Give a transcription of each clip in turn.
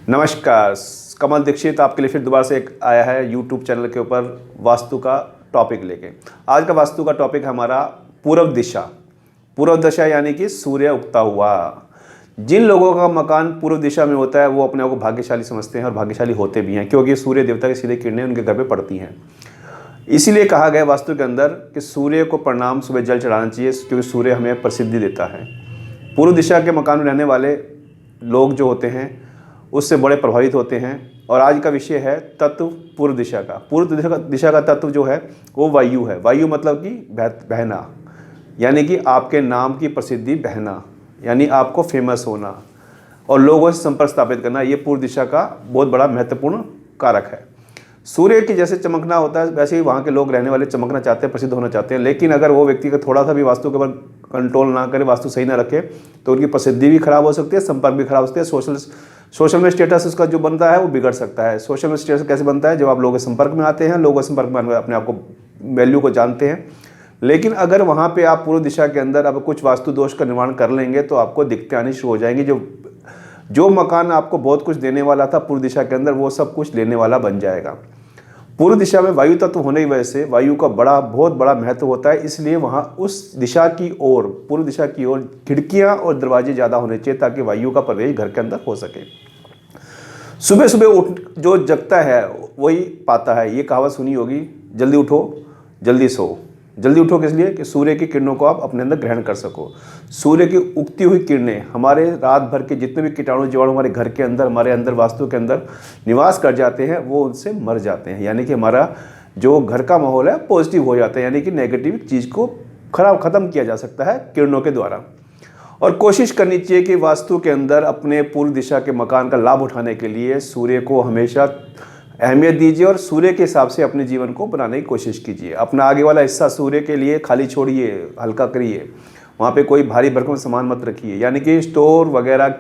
नमस्कार। कमल दीक्षित आपके लिए फिर दोबारा से एक आया है यूट्यूब चैनल के ऊपर वास्तु का टॉपिक लेके। आज का वास्तु का टॉपिक है हमारा पूर्व दिशा। पूर्व दिशा यानी कि सूर्य उगता हुआ। जिन लोगों का मकान पूर्व दिशा में होता है वो अपने आप को भाग्यशाली समझते हैं और भाग्यशाली होते भी हैं, क्योंकि सूर्य देवता की सीधे किरणें उनके घर पे पड़ती हैं। इसीलिए कहा गया वास्तु के अंदर कि सूर्य को प्रणाम, सुबह जल चढ़ाना चाहिए, क्योंकि सूर्य हमें प्रसिद्धि देता है। पूर्व दिशा के मकान में रहने वाले लोग जो होते हैं उससे बड़े प्रभावित होते हैं। और आज का विषय है तत्व पूर्व दिशा का। पूर्व दिशा का तत्व जो है वो वायु है। वायु मतलब कि बहना, यानी कि आपके नाम की प्रसिद्धि बहना, यानी आपको फेमस होना और लोगों से संपर्क स्थापित करना, ये पूर्व दिशा का बहुत बड़ा महत्वपूर्ण कारक है। सूर्य की जैसे चमकना होता है वैसे ही वहाँ के लोग रहने वाले चमकना चाहते हैं, प्रसिद्ध होना चाहते हैं। लेकिन अगर वो व्यक्ति का थोड़ा सा भी वास्तु के ऊपर कंट्रोल ना करे, वास्तु सही ना रखे, तो उनकी प्रसिद्धि भी खराब हो सकती है, संपर्क भी खराब हो सकते हैं। सोशल में स्टेटस उसका जो बनता है वो बिगड़ सकता है। सोशल में स्टेटस कैसे बनता है? जब आप लोगों के संपर्क में आते हैं, लोगों के संपर्क में अपने आप को वैल्यू को जानते हैं। लेकिन अगर वहाँ पे आप पूर्व दिशा के अंदर अब कुछ वास्तु दोष का निर्माण कर लेंगे तो आपको दिक्कतें आनी शुरू हो जाएंगी। जो मकान आपको बहुत कुछ देने वाला था पूर्व दिशा के अंदर, वो सब कुछ लेने वाला बन जाएगा। पूर्व दिशा में वायु तत्व होने की वजह से वायु का बहुत बड़ा महत्व होता है। इसलिए वहाँ उस दिशा की ओर, पूर्व दिशा की ओर खिड़कियाँ और दरवाजे ज़्यादा होने चाहिए, ताकि वायु का प्रवेश घर के अंदर हो सके। सुबह सुबह उठ जो जगता है वही पाता है। ये कहावत सुनी होगी, जल्दी उठो जल्दी सो। जल्दी उठो किस लिए? कि सूर्य की किरणों को आप अपने अंदर ग्रहण कर सको। सूर्य की उगती हुई किरणें हमारे रात भर के जितने भी कीटाणु जीवाणु हमारे घर के अंदर, हमारे अंदर वास्तु के अंदर निवास कर जाते हैं, वो उनसे मर जाते हैं। यानी कि हमारा जो घर का माहौल है पॉजिटिव हो जाता है, यानी कि नेगेटिव चीज़ को ख़त्म किया जा सकता है किरणों के द्वारा। और कोशिश करनी चाहिए कि वास्तु के अंदर अपने पूर्व दिशा के मकान का लाभ उठाने के लिए सूर्य को हमेशा अहमियत दीजिए और सूर्य के हिसाब से अपने जीवन को बनाने की कोशिश कीजिए। अपना आगे वाला हिस्सा सूर्य के लिए खाली छोड़िए, हल्का करिए। वहाँ पे कोई भारी भरकम सामान मत रखिए, यानी कि स्टोर वगैरह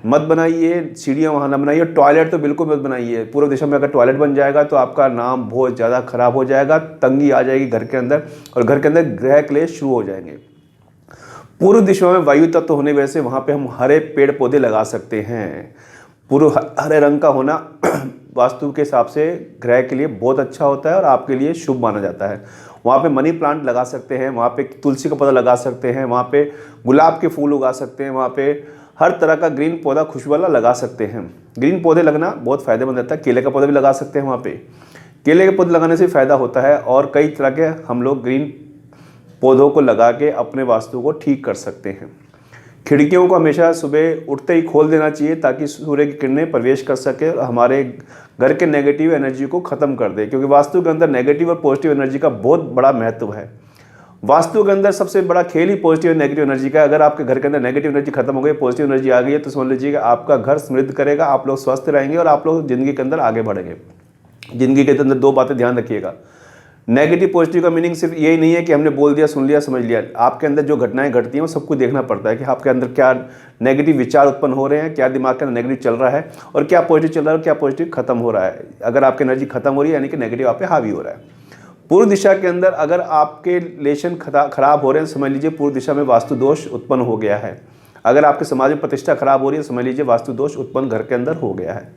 मत बनाइए, सीढ़ियाँ वहाँ न बनाइए, टॉयलेट तो बिल्कुल मत बनाइए। पूर्व दिशा में अगर टॉयलेट बन जाएगा तो आपका नाम बहुत ज़्यादा खराब हो जाएगा, तंगी आ जाएगी घर के अंदर और घर के अंदर गृह क्लेश शुरू हो जाएंगे। पूर्व दिशा में वायु तत्व होने वजह से वहाँ पे हम हरे पेड़ पौधे लगा सकते हैं। पूर्व हरे रंग का होना वास्तु के हिसाब से ग्रह के लिए बहुत अच्छा होता है और आपके लिए शुभ माना जाता है। वहाँ पे मनी प्लांट लगा सकते हैं, वहाँ पे तुलसी का पौधा लगा सकते हैं, वहाँ पे गुलाब के फूल उगा सकते हैं, वहाँ पे हर तरह का ग्रीन पौधा खुशबू वाला लगा सकते हैं। ग्रीन पौधे लगना बहुत फ़ायदेमंद रहता है। केले का पौधा भी लगा सकते हैं वहाँ पे। केले के पौधे लगाने से फ़ायदा होता है और कई तरह के हम लोग ग्रीन पौधों को लगा के अपने वास्तु को ठीक कर सकते हैं। खिड़कियों को हमेशा सुबह उठते ही खोल देना चाहिए, ताकि सूर्य की किरणें प्रवेश कर सके और हमारे घर के नेगेटिव एनर्जी को ख़त्म कर दे, क्योंकि वास्तु के अंदर नेगेटिव और पॉजिटिव एनर्जी का बहुत बड़ा महत्व है। वास्तु के अंदर सबसे बड़ा खेल ही पॉजिटिव और नेगेटिव एनर्जी का। अगर आपके घर के अंदर नेगेटिव एनर्जी खत्म हो गई, पॉजिटिव एनर्जी आ गई है, तो समझ लीजिए कि आपका घर समृद्ध करेगा, आप लोग स्वस्थ रहेंगे और आप लोग ज़िंदगी के अंदर आगे बढ़ेंगे। ज़िंदगी के अंदर दो बातें ध्यान रखिएगा। नेगेटिव पॉजिटिव का मीनिंग सिर्फ यही नहीं है कि हमने बोल दिया, सुन लिया, समझ लिया। आपके अंदर जो घटनाएं घटती हैं वो सब कुछ देखना पड़ता है कि आपके अंदर क्या नेगेटिव विचार उत्पन्न हो रहे हैं, क्या दिमाग के अंदर नेगेटिव चल रहा है और क्या पॉजिटिव चल रहा है और क्या पॉजिटिव खत्म हो रहा है। अगर आपकी एनर्जी खत्म हो रही है यानी कि नेगेटिव आप पे हावी हो रहा है। पूर्व दिशा के अंदर अगर आपके रिलेशन खराब हो रहे हैं, समझ लीजिए पूर्व दिशा में वास्तु दोष उत्पन्न हो गया है। अगर आपके समाज में प्रतिष्ठा खराब हो रही है, समझ लीजिए वास्तु दोष उत्पन्न घर के अंदर हो गया है।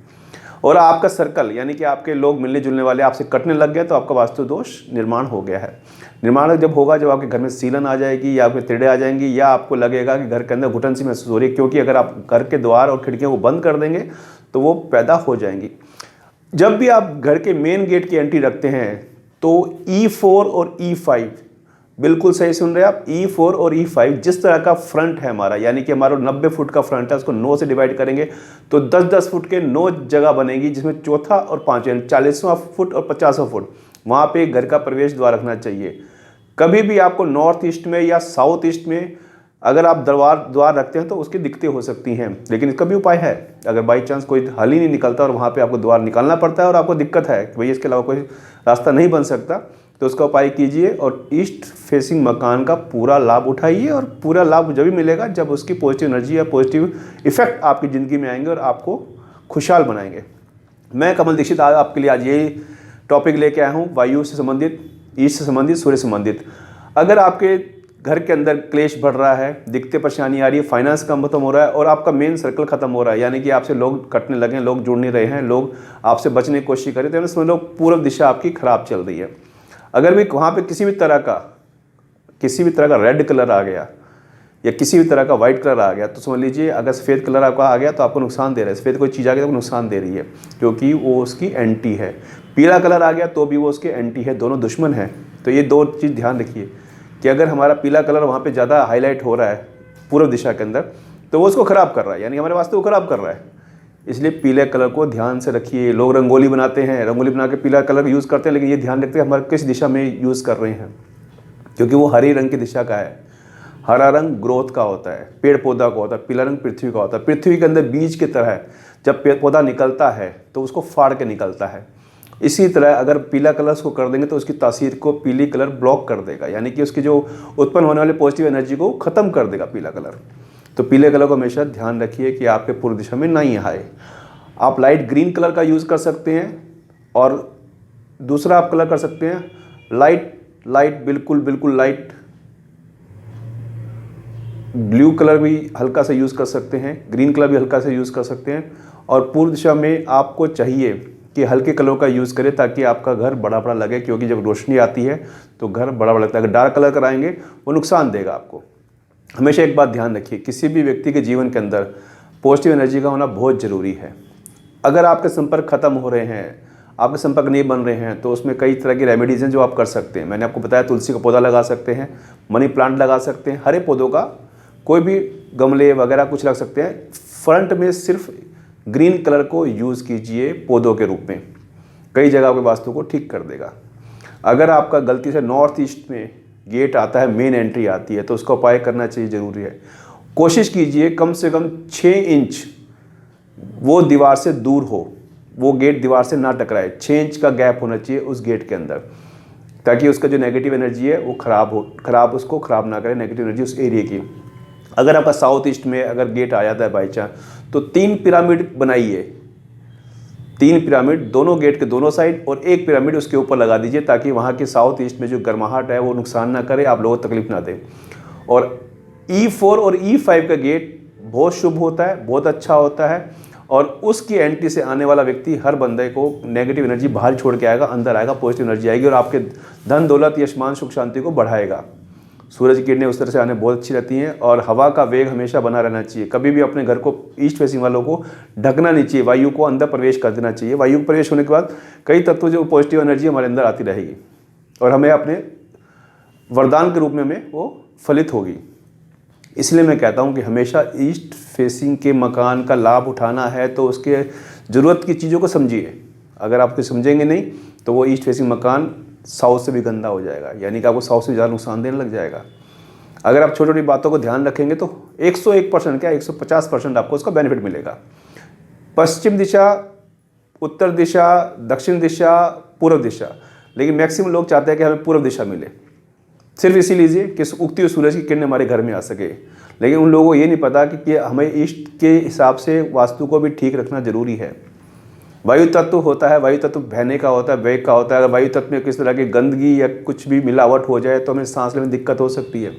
और आपका सर्कल यानी कि आपके लोग मिलने जुलने वाले आपसे कटने लग गए, तो आपका वास्तु दोष निर्माण हो गया है। निर्माण जब होगा, जब आपके घर में सीलन आ जाएगी या फिर तिड़े आ जाएंगी, या आपको लगेगा कि घर के अंदर घुटन सी महसूस हो रही है, क्योंकि अगर आप घर के द्वार और खिड़कियों को बंद कर देंगे तो वो पैदा हो जाएंगी। जब भी आप घर के मेन गेट की एंट्री रखते हैं तो E4 और E5, बिल्कुल सही सुन रहे हैं आप, E4 और E5 जिस तरह का फ्रंट है हमारा, यानी कि हमारा 90 फुट का फ्रंट है, उसको 9 से डिवाइड करेंगे तो 10-10 फुट के 9 जगह बनेगी, जिसमें चौथा और पांचवा 40वां फुट और 50वां फुट वहाँ पे घर का प्रवेश द्वार रखना चाहिए। कभी भी आपको नॉर्थ ईस्ट में या साउथ ईस्ट में अगर आप द्वार रखते हैं तो उसकी दिक्कतें हो सकती हैं, लेकिन इसका भी उपाय है। अगर बाई चांस कोई हल ही नहीं निकलता और वहाँ पे आपको द्वार निकालना पड़ता है और आपको दिक्कत है कि भाई इसके अलावा कोई रास्ता नहीं बन सकता, तो उसका उपाय कीजिए और ईस्ट फेसिंग मकान का पूरा लाभ उठाइए। और पूरा लाभ जब भी मिलेगा जब उसकी पॉजिटिव एनर्जी या पॉजिटिव इफेक्ट आपकी ज़िंदगी में आएंगे और आपको खुशहाल बनाएंगे। मैं कमल दीक्षित आज आपके लिए आज ये टॉपिक लेके आया हूँ, वायु से संबंधित, ईस्ट से संबंधित, सूर्य से संबंधित। अगर आपके घर के अंदर क्लेश बढ़ रहा है, दिक्कतें परेशानी आ रही है, फाइनेंस कम खत्म हो रहा है और आपका मेन सर्कल खत्म हो रहा है, यानी कि आपसे लोग कटने लगे हैं, लोग जुड़ नहीं रहे हैं, लोग आपसे बचने की कोशिश करें, तो समझ लो पूर्व दिशा आपकी खराब चल रही है। अगर भी वहाँ पे किसी भी तरह का रेड कलर आ गया या किसी भी तरह का वाइट कलर आ गया तो समझ लीजिए अगर सफ़ेद कलर आपका आ गया तो आपको नुकसान दे रहा है। सफ़ेद कोई चीज़ आ गई तो नुकसान दे रही है क्योंकि वो उसकी एंटी है। पीला कलर आ गया तो भी वो उसके एंटी है, दोनों दुश्मन हैं। तो ये दो चीज़ ध्यान रखिए कि अगर हमारा पीला कलर वहाँ पे ज़्यादा हाईलाइट हो रहा है पूर्व दिशा के अंदर तो वो उसको ख़राब कर रहा है, यानी हमारे वास्तु को ख़राब कर रहा है। इसलिए पीले कलर को ध्यान से रखिए। लोग रंगोली बनाते हैं, रंगोली बना के पीला कलर यूज़ करते हैं, लेकिन ये ध्यान रखते हैं हमारे किस दिशा में यूज़ कर रहे हैं, क्योंकि वो हरे रंग की दिशा का है। हरा रंग ग्रोथ का होता है, पेड़ पौधा का होता है, पीला रंग पृथ्वी का होता है। पृथ्वी के अंदर बीज की तरह जब पेड़ पौधा निकलता है तो उसको फाड़ के निकलता है। इसी तरह अगर पीला कलर उसको कर देंगे तो उसकी तासीर को पीली कलर ब्लॉक कर देगा, यानी कि उसकी जो उत्पन्न होने वाले पॉजिटिव एनर्जी को ख़त्म कर देगा पीला कलर। तो पीले कलर को हमेशा ध्यान रखिए कि आपके पूर्व दिशा में नहीं आए। आप लाइट ग्रीन कलर का यूज़ कर सकते हैं और दूसरा आप कलर कर सकते हैं लाइट बिल्कुल लाइट ब्लू कलर भी हल्का सा यूज़ कर सकते हैं, ग्रीन कलर भी हल्का सा यूज़ कर सकते हैं। और पूर्व दिशा में आपको चाहिए कि हल्के कलर का यूज़ करें ताकि आपका घर बड़ा बड़ा लगे, क्योंकि जब रोशनी आती है तो घर बड़ा बड़ा लगता है। अगर डार्क कलर कराएंगे वो नुकसान देगा आपको। हमेशा एक बात ध्यान रखिए, किसी भी व्यक्ति के जीवन के अंदर पॉजिटिव एनर्जी का होना बहुत ज़रूरी है। अगर आपके संपर्क खत्म हो रहे हैं, आपके संपर्क नहीं बन रहे हैं, तो उसमें कई तरह की रेमेडीज़ हैं जो आप कर सकते हैं। मैंने आपको बताया तुलसी का पौधा लगा सकते हैं, मनी प्लांट लगा सकते हैं, हरे पौधों का कोई भी गमले वगैरह कुछ रख सकते हैं। फ्रंट में सिर्फ ग्रीन कलर को यूज़ कीजिए पौधों के रूप में, कई जगह के वास्तु को ठीक कर देगा। अगर आपका गलती से नॉर्थ ईस्ट में गेट आता है, मेन एंट्री आती है, तो उसका उपाय करना चाहिए, ज़रूरी है। कोशिश कीजिए कम से कम 6 इंच वो दीवार से दूर हो, वो गेट दीवार से ना टकराए। 6 इंच का गैप होना चाहिए उस गेट के अंदर, ताकि उसका जो नेगेटिव एनर्जी है वो उसको ख़राब ना करे, नेगेटिव एनर्जी उस एरिया की। अगर आपका साउथ ईस्ट में अगर गेट आ जाता है बाई चांस, तो 3 पिरामिड बनाइए, 3 पिरामिड दोनों गेट के दोनों साइड और एक पिरामिड उसके ऊपर लगा दीजिए, ताकि वहाँ के साउथ ईस्ट में जो गर्माहट है वो नुकसान ना करे, आप लोगों को तकलीफ ना दे। और E4 और E5 का गेट बहुत शुभ होता है, बहुत अच्छा होता है, और उसकी एंटी से आने वाला व्यक्ति हर बंदे को नेगेटिव एनर्जी बाहर छोड़ के आएगा, अंदर आएगा, पॉजिटिव एनर्जी आएगी और आपके धन दौलत यशमान सुख शांति को बढ़ाएगा। सूरज की किरणें उस तरह से आने बहुत अच्छी रहती हैं और हवा का वेग हमेशा बना रहना चाहिए। कभी भी अपने घर को ईस्ट फेसिंग वालों को ढकना नहीं चाहिए, वायु को अंदर प्रवेश कर देना चाहिए। वायु को प्रवेश होने के बाद कई तत्व जो पॉजिटिव एनर्जी हमारे अंदर आती रहेगी और हमें अपने वरदान के रूप में हमें वो फलित होगी। इसलिए मैं कहता हूँ कि हमेशा ईस्ट फेसिंग के मकान का लाभ उठाना है तो उसके ज़रूरत की चीज़ों को समझिए। अगर आप कुछ समझेंगे नहीं तो वो ईस्ट फेसिंग मकान साउथ से भी गंदा हो जाएगा, यानी कि आपको साउथ से ज़्यादा नुकसान देने लग जाएगा। अगर आप छोटी छोटी बातों को ध्यान रखेंगे तो 101% क्या 150% आपको उसका बेनिफिट मिलेगा। पश्चिम दिशा, उत्तर दिशा, दक्षिण दिशा, पूर्व दिशा, लेकिन मैक्सिमम लोग चाहते हैं कि हमें पूर्व दिशा मिले, सिर्फ इसी लीजिए कि उगती हुई सूरज की किरणें हमारे घर में आ सके। लेकिन उन लोगों को ये नहीं पता कि हमें ईस्ट के हिसाब से वास्तु को भी ठीक रखना ज़रूरी है। वायु तत्व होता है, वायु तत्व बहने का होता है, वेग का होता है। अगर वायु तत्व में किस तरह की गंदगी या कुछ भी मिलावट हो जाए तो हमें सांस लेने में दिक्कत हो सकती है।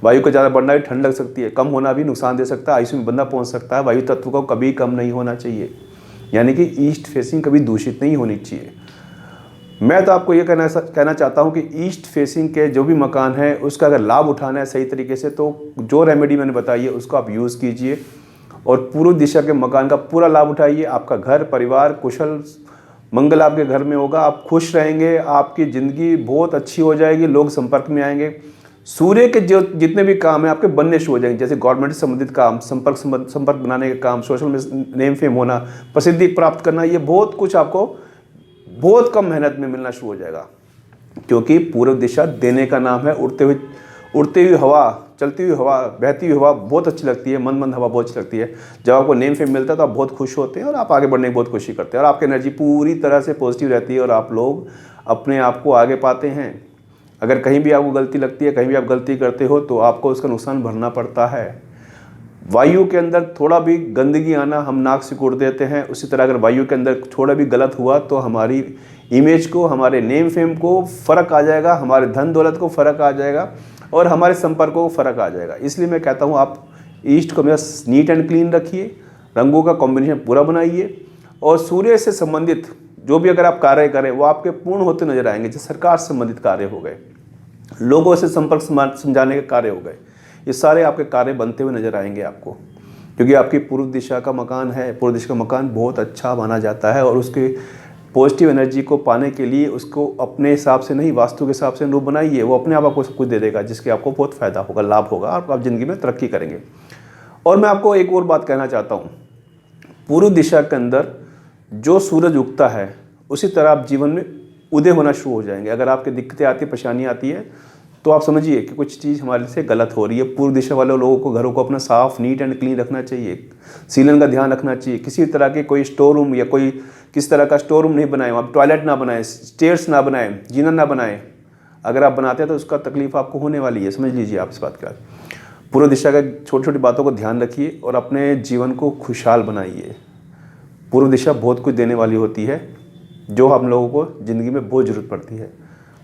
वायु का ज़्यादा बढ़ना भी ठंड लग सकती है, कम होना भी नुकसान दे सकता है, आईसीयू में बंदा पहुंच सकता है। वायु तत्व को कभी कम नहीं होना चाहिए, यानी कि ईस्ट फेसिंग कभी दूषित नहीं होनी चाहिए। मैं तो आपको ये कहना चाहता हूँ कि ईस्ट फेसिंग के जो भी मकान है उसका अगर लाभ उठाना है सही तरीके से तो जो रेमेडी मैंने बताई है उसको आप यूज़ कीजिए और पूर्व दिशा के मकान का पूरा लाभ उठाइए। आपका घर परिवार कुशल मंगल आपके घर में होगा, आप खुश रहेंगे, आपकी ज़िंदगी बहुत अच्छी हो जाएगी, लोग संपर्क में आएंगे। सूर्य के जो जितने भी काम हैं आपके बनने शुरू हो जाएंगे, जैसे गवर्नमेंट से संबंधित काम, संपर्क बनाने के काम, सोशल में नेम फेम होना, प्रसिद्धि प्राप्त करना, ये बहुत कुछ आपको बहुत कम मेहनत में मिलना शुरू हो जाएगा। क्योंकि पूर्व दिशा देने का नाम है। उड़ती हुई हवा, चलती हुई हवा, बहती हुई हवा बहुत अच्छी लगती है, मंद हवा बहुत अच्छी लगती है। जब आपको नेम फेम मिलता है तो आप बहुत खुश होते हैं और आप आगे बढ़ने की बहुत कोशिश करते हैं और आपकी एनर्जी पूरी तरह से पॉजिटिव रहती है और आप लोग अपने आप को आगे पाते हैं। अगर कहीं भी आपको गलती लगती है, कहीं भी आप गलती करते हो तो आपको उसका नुकसान भरना पड़ता है। वायु के अंदर थोड़ा भी गंदगी आना हम नाक से कूट देते हैं, उसी तरह अगर वायु के अंदर थोड़ा भी गलत हुआ तो हमारी इमेज को, हमारे नेम फेम को फ़र्क आ जाएगा, हमारे धन दौलत को फ़र्क आ जाएगा और हमारे संपर्कों को फ़र्क आ जाएगा। इसलिए मैं कहता हूँ आप ईस्ट को हमेशा नीट एंड क्लीन रखिए, रंगों का कॉम्बिनेशन पूरा बनाइए और सूर्य से संबंधित जो भी अगर आप कार्य करें वो आपके पूर्ण होते नजर आएंगे। जैसे सरकार से संबंधित कार्य हो गए, लोगों से संपर्क समझाने के कार्य हो गए, ये सारे आपके कार्य बनते हुए नजर आएंगे आपको, क्योंकि आपकी पूर्व दिशा का मकान है। पूर्व दिशा का मकान बहुत अच्छा माना जाता है और उसके पॉजिटिव एनर्जी को पाने के लिए उसको अपने हिसाब से नहीं, वास्तु के हिसाब से अनुरूप बनाइए। वो अपने आप आपको सब कुछ दे देगा, जिसके आपको बहुत फ़ायदा होगा, लाभ होगा और आप ज़िंदगी में तरक्की करेंगे। और मैं आपको एक और बात कहना चाहता हूँ, पूर्व दिशा के अंदर जो सूरज उगता है उसी तरह आप जीवन में उदय होना शुरू हो जाएंगे। अगर आपकी दिक्कतें आती, परेशानी आती है, तो आप समझिए कि कुछ चीज़ हमारे से गलत हो रही है। पूर्व दिशा वाले लोगों को घरों को अपना साफ, नीट एंड क्लीन रखना चाहिए, सीलन का ध्यान रखना चाहिए। किसी तरह के कोई स्टोर रूम या कोई किस तरह का स्टोर रूम नहीं बनाए, वहाँ टॉयलेट ना बनाए, स्टेयर्स ना बनाए, जीना ना बनाए। अगर आप बनाते हैं तो उसका तकलीफ आपको होने वाली है, समझ लीजिए आप इस बात का। पूर्व दिशा का छोटी छोटी बातों को ध्यान रखिए और अपने जीवन को खुशहाल बनाइए। पूर्व दिशा बहुत कुछ देने वाली होती है, जो हम लोगों को ज़िंदगी में बहुत ज़रूरत पड़ती है।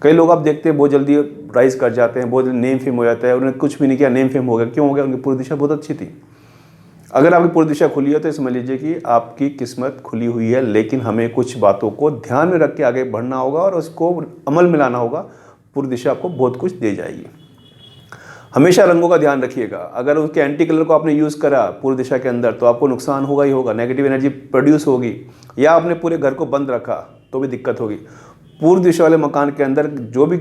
कई लोग आप देखते हैं बहुत जल्दी राइज कर जाते हैं, बहुत जल्दी नेम फेम हो जाता है, उन्होंने कुछ भी नहीं किया, नेम फेम हो गया। क्यों हो गया? उनकी पूर्व दिशा बहुत अच्छी थी। अगर आपकी पूर्व दिशा खुली है तो समझ लीजिए कि आपकी किस्मत खुली हुई है, लेकिन हमें कुछ बातों को ध्यान में रख के आगे बढ़ना होगा और उसको अमल में लाना होगा। पूर्व दिशा आपको बहुत कुछ दे जाएगी। हमेशा रंगों का ध्यान रखिएगा। अगर उसके एंटी कलर को आपने यूज़ करा पूर्व दिशा के अंदर तो आपको नुकसान होगा ही होगा, नेगेटिव एनर्जी प्रोड्यूस होगी, या आपने पूरे घर को बंद रखा तो भी दिक्कत होगी। पूर्व दिशा वाले मकान के अंदर जो भी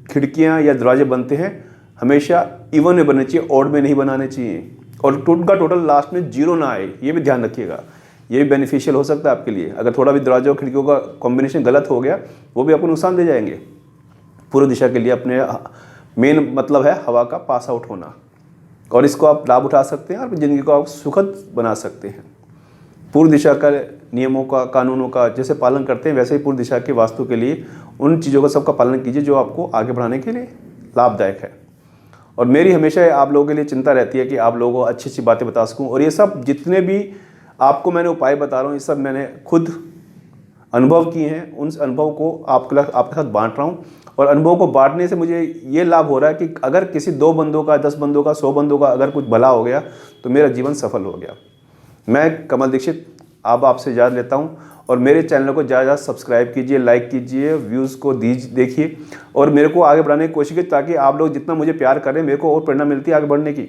खिड़कियां या दरवाजे बनते हैं हमेशा इवन में बनने चाहिए, ऑड में नहीं बनाने चाहिए, और उनका टोटल लास्ट में 0 ना आए, ये भी ध्यान रखिएगा। ये भी बेनिफिशियल हो सकता है आपके लिए। अगर थोड़ा भी दरवाजे और खिड़कियों का कॉम्बिनेशन गलत हो गया वो भी आपको नुकसान दे जाएंगे। पूर्व दिशा के लिए अपने मेन मतलब है हवा का पास आउट होना, और इसको आप लाभ उठा सकते हैं और ज़िंदगी को आप सुखद बना सकते हैं। पूर्व दिशा का नियमों का, कानूनों का जैसे पालन करते हैं, वैसे ही पूर्व दिशा के वास्तु के लिए उन चीज़ों का सबका पालन कीजिए जो आपको आगे बढ़ाने के लिए लाभदायक है। और मेरी हमेशा आप लोगों के लिए चिंता रहती है कि आप लोगों को अच्छी अच्छी बातें बता सकूं, और ये सब जितने भी आपको मैंने उपाय बता रहा हूँ ये सब मैंने खुद अनुभव किए हैं। उन अनुभव को आपके साथ बांट रहा हूँ, और अनुभव को बांटने से मुझे ये लाभ हो रहा है कि अगर किसी 2 बंदों का, 10 बंदों का, 100 बंदों का अगर कुछ भला हो गया तो मेरा जीवन सफल हो गया। मैं कमल दीक्षित अब आपसे इजाज़त लेता हूं, और मेरे चैनल को ज़्यादा सब्सक्राइब कीजिए, लाइक कीजिए, व्यूज़ को देखिए और मेरे को आगे बढ़ाने की कोशिश कीजिए, ताकि आप लोग जितना मुझे प्यार करें मेरे को और प्रेरणा मिलती है आगे बढ़ने की।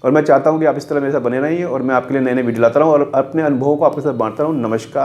और मैं चाहता हूं कि आप इस तरह मेरे साथ बने रहिए और मैं आपके लिए नए नए वीडियो लाता रहूँ और अपने अनुभवों को आपके साथ बांटता रहूँ। नमस्कार।